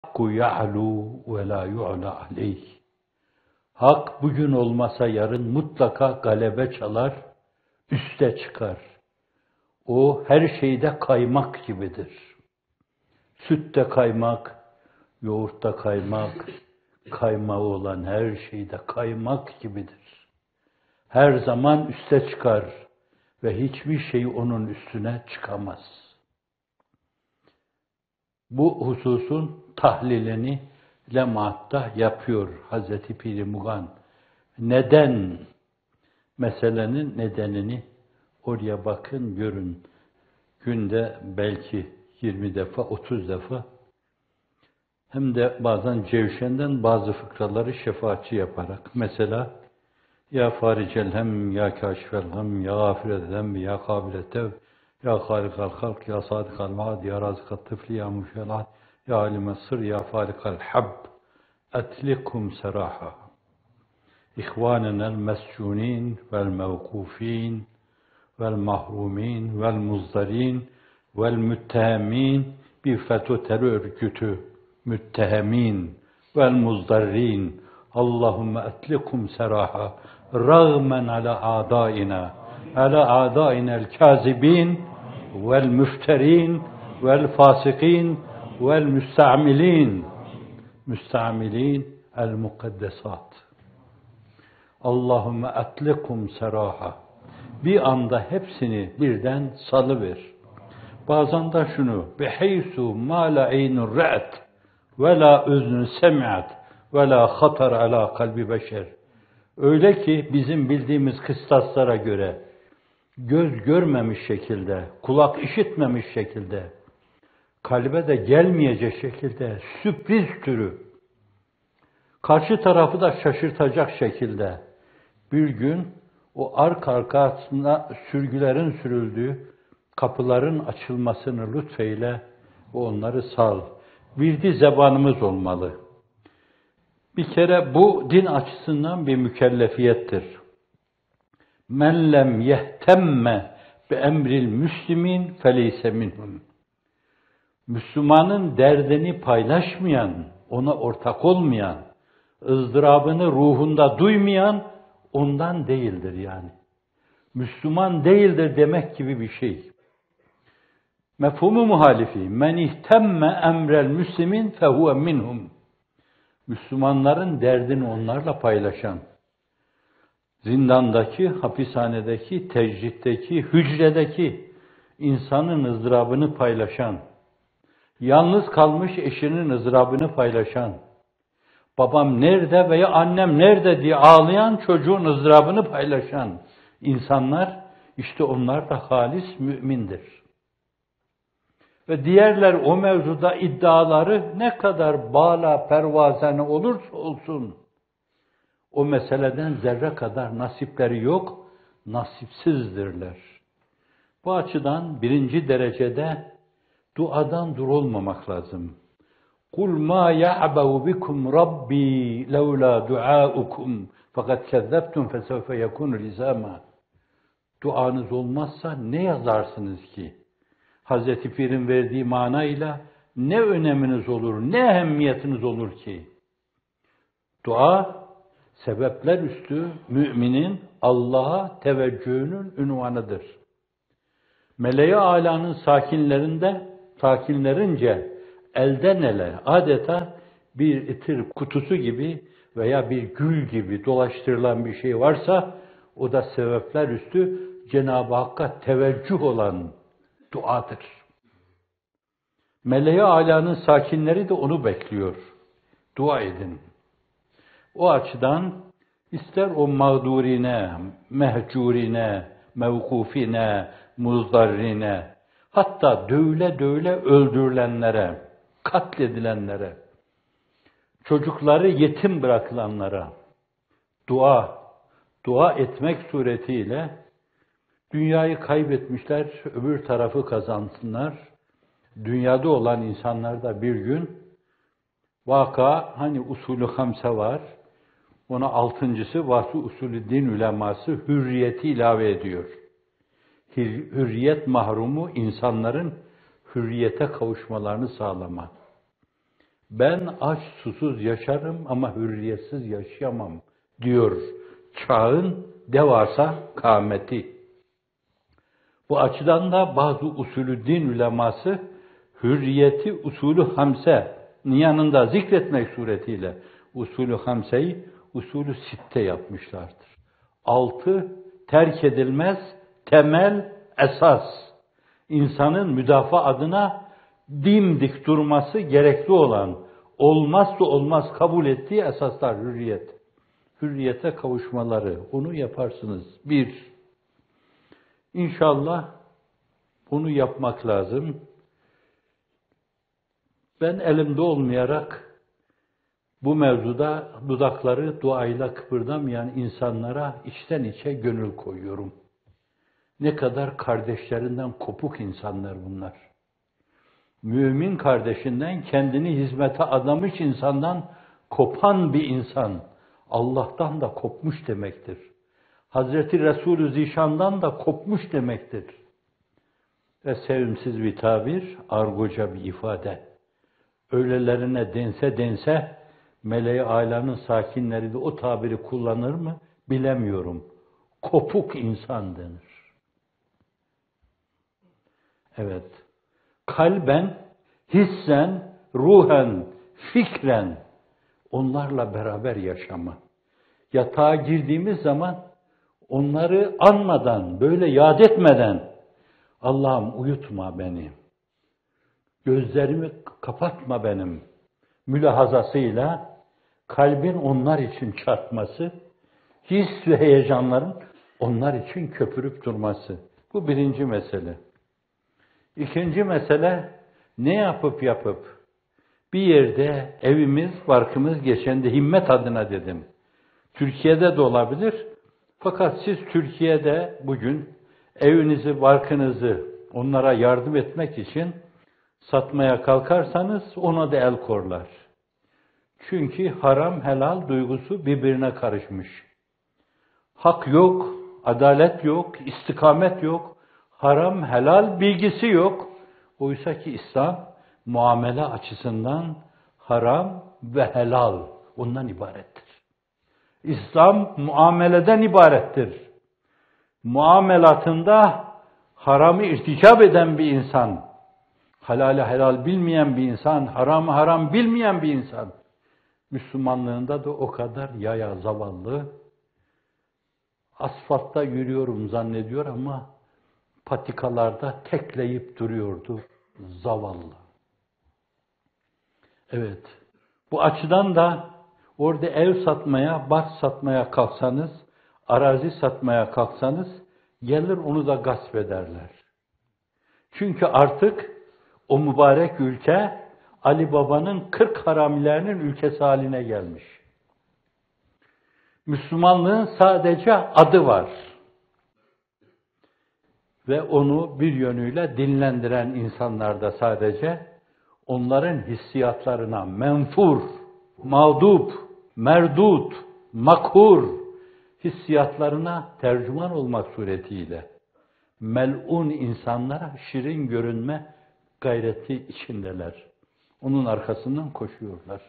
hakku ya'lu ve la yu'la aleyh. Hak bugün olmasa yarın mutlaka galebe çalar, üste çıkar. O her şeyde kaymak gibidir. Sütte kaymak, yoğurtta kaymak, kaymağı olan her şeyde kaymak gibidir. Her zaman üste çıkar ve hiçbir şey onun üstüne çıkamaz. Bu hususun tahlilini Lemaat'ta yapıyor Hazreti Pir-i Mugan. Neden? Meselenin nedenini oraya bakın, görün. Günde belki 20 defa, 30 defa, hem de bazen cevşenden bazı fıkraları şefaatçi yaparak. Mesela, ya faricel hem, ya kâşifel hem, ya gâfiret hem, ya kâbilet tev, ya hâlikal halk, ya sâdikal vaad, ya razıkat tıfli, ya müşelat, ya alimel sır, ya falikal hab, etlikum seraha. İhvanenel mescunin vel mevkufin vel mahrumin vel muzdarin vel müttehemin, bir FETÖ terör örgütü müttehemin vel muzdarrin. Allahümme etlikum seraha rağmen ala adainel kazibin vel müfterin vel fasikin vel müsta'milin el mukaddesat. Allahümme etlikum seraha. Bir anda hepsini birden salıver. Bazen de şunu, biheysu ma la eynur ra'at ve la üznün semi'at ve la hatar ala kalbi beşer. Öyle ki bizim bildiğimiz kıstaslara göre göz görmemiş şekilde, kulak işitmemiş şekilde, kalbe de gelmeyecek şekilde sürpriz türü, karşı tarafı da şaşırtacak şekilde bir gün o arka arkasına sürgülerin sürüldüğü kapıların açılmasını lütfeyle ve onları sal. Bir zebanımız olmalı. Bir kere bu din açısından bir mükellefiyettir. Men lem yehtemme bi emril müslimin feleyse minhum. Müslümanın derdini paylaşmayan, ona ortak olmayan, ızdırabını ruhunda duymayan ondan değildir yani. Müslüman değildir demek gibi bir şey. Mefhumu muhalifi. Men ihtemme emrel müslimin fehuve minhum. Müslümanların derdini onlarla paylaşan, zindandaki, hapishanedeki, tecritteki, hücredeki insanın ızdırabını paylaşan, yalnız kalmış eşinin ızdırabını paylaşan, babam nerede veya annem nerede diye ağlayan çocuğun ızdırabını paylaşan insanlar, işte onlar da halis mümindir. Ve diğerler o mevzuda iddiaları ne kadar bâlâ pervazene olursa olsun, o meseleden zerre kadar nasipleri yok, nasipsizdirler. Bu açıdan birinci derecede duadan dur olmamak lazım. قُلْ مَا يَعْبَوْ بِكُمْ رَبِّي لَوْلَا دُعَاءُكُمْ فَقَدْ كَذَّبْتُمْ فَسَوْفَ يَكُونُ لِزَامًا. Duanız olmazsa ne yazarsınız ki? Hazreti Pir'in verdiği manayla ne öneminiz olur, ne ehemmiyetiniz olur ki? Dua, sebepler üstü müminin Allah'a teveccühünün ünvanıdır. Meleği âlânın sakinlerince elden ele adeta bir itir kutusu gibi veya bir gül gibi dolaştırılan bir şey varsa o da sebepler üstü Cenab-ı Hakk'a teveccüh olan duadır. Meleği âlânın sakinleri de onu bekliyor. Dua edin. O açıdan ister o mağdurine, mehcurine, mevkufine, muzdarrine, hatta dövüle öldürülenlere, katledilenlere, çocukları yetim bırakılanlara dua etmek suretiyle dünyayı kaybetmişler, öbür tarafı kazansınlar. Dünyada olan insanlar da bir gün hani usulü hamse var, ona altıncısı vasfı usulü din uleması hürriyeti ilave ediyor. Hürriyet mahrumu insanların hürriyete kavuşmalarını sağlama. Ben aç susuz yaşarım ama hürriyetsiz yaşayamam diyor çağın devasa kâmeti. Bu açıdan da bazı usulü din uleması hürriyeti usulü hamse'nin yanında zikretmek suretiyle usulü hamseyi usulü sitte yapmışlardır. 6 terk edilmez temel esas. İnsanın müdafaa adına dimdik durması gerekli olan, olmazsa olmaz kabul ettiği esaslar hürriyet. Hürriyete kavuşmaları, onu yaparsınız. 1. İnşallah bunu yapmak lazım. Ben elimde olmayarak bu mevzuda dudakları duayla kıpırdamayan insanlara içten içe gönül koyuyorum. Ne kadar kardeşlerinden kopuk insanlar bunlar. Mümin kardeşinden, kendini hizmete adamış insandan kopan bir insan, Allah'tan da kopmuş demektir. Hazreti Resulü Zişan'dan da kopmuş demektir. Ve sevimsiz bir tabir, argoca bir ifade. Öylelerine dense, meleği âlanın sakinleri de o tabiri kullanır mı bilemiyorum. Kopuk insan denir. Evet. Kalben, hissen, ruhen, fikren onlarla beraber yaşama. Yatağa girdiğimiz zaman onları anmadan, böyle yad etmeden Allah'ım uyutma beni. Gözlerimi kapatma benim mülahazasıyla kalbin onlar için çarpması, his ve heyecanların onlar için köpürüp durması. Bu birinci mesele. İkinci mesele, ne yapıp bir yerde evimiz, barkımız, geçen de himmet adına dedim. Türkiye'de de olabilir. Fakat siz Türkiye'de bugün evinizi, barkınızı onlara yardım etmek için satmaya kalkarsanız ona da el korlar. Çünkü haram helal duygusu birbirine karışmış. Hak yok, adalet yok, istikamet yok, haram helal bilgisi yok. Oysa ki İslam muamele açısından haram ve helal ondan ibarettir. İslam muameleden ibarettir. Muamelatında haramı irtikab eden bir insan, halali helal bilmeyen bir insan, haramı haram bilmeyen bir insan, Müslümanlığında da o kadar yaya zavallı, asfaltta yürüyorum zannediyor ama patikalarda tekleyip duruyordu zavallı. Evet, bu açıdan da orada ev satmaya, bark satmaya kalksanız, arazi satmaya kalksanız, gelir onu da gasp ederler. Çünkü artık o mübarek ülke, Ali Baba'nın 40 haramilerinin ülkesi haline gelmiş. Müslümanlığın sadece adı var. Ve onu bir yönüyle dinlendiren insanlar da sadece onların hissiyatlarına menfur, mağdup, merdut, makhur hissiyatlarına tercüman olmak suretiyle mel'un insanlara şirin görünme gayreti içindeler. Onun arkasından koşuyorlar.